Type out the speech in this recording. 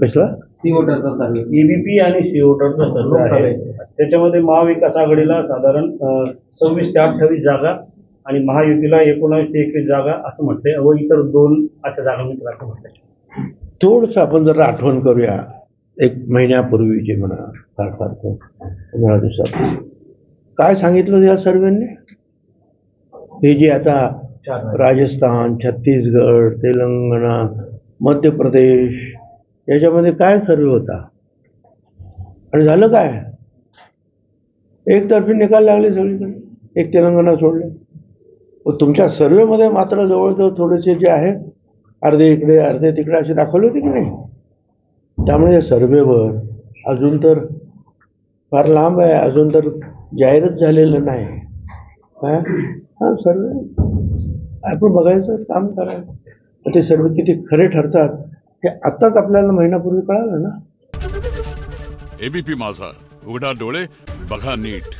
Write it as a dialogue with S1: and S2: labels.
S1: कसला
S2: सी वोटरचा सर्वे,
S3: EBP आणि C वोटरचा सर्वे आहे. त्याच्यामध्ये महाविकास आघाडीला साधारण 26 ते 28 जागा आणि महायुतीला 19 ते 21 जागा असं म्हटलंय व इतर 2 अशा जागा मिळतील असं म्हटलंय.
S1: थोडंसं आपण जर आठवण करूया 1 महिन्यापूर्वीचे म्हणा फार 15 दिवसापूर्वी काय सांगितलं या सर्वांनी. हे जे आता राजस्थान, छत्तीसगड, तेलंगणा, मध्य प्रदेश याच्यामध्ये काय सर्वे होता आणि झालं काय. एकतर्फी निकाल लागले सगळीकडे, एक तेलंगणा सोडले. तुमच्या सर्वेमध्ये मात्र जवळजवळ थोडेसे जे आहेत अर्धे इकडे अर्धे तिकडे असे दाखवले होते की नाही. त्यामुळे या सर्वेवर अजून तर फार लांब आहे, अजून तर जाहीरच झालेलं नाही. काय हा सर्वे आपण बघायचं, काम करायचं. ते सर्वे किती खरे ठरतात हे आत्ताच आपल्याला महिन्यापूर्वी कळालं ना.
S4: ABP माझा, उघडा डोळे बघा नीट.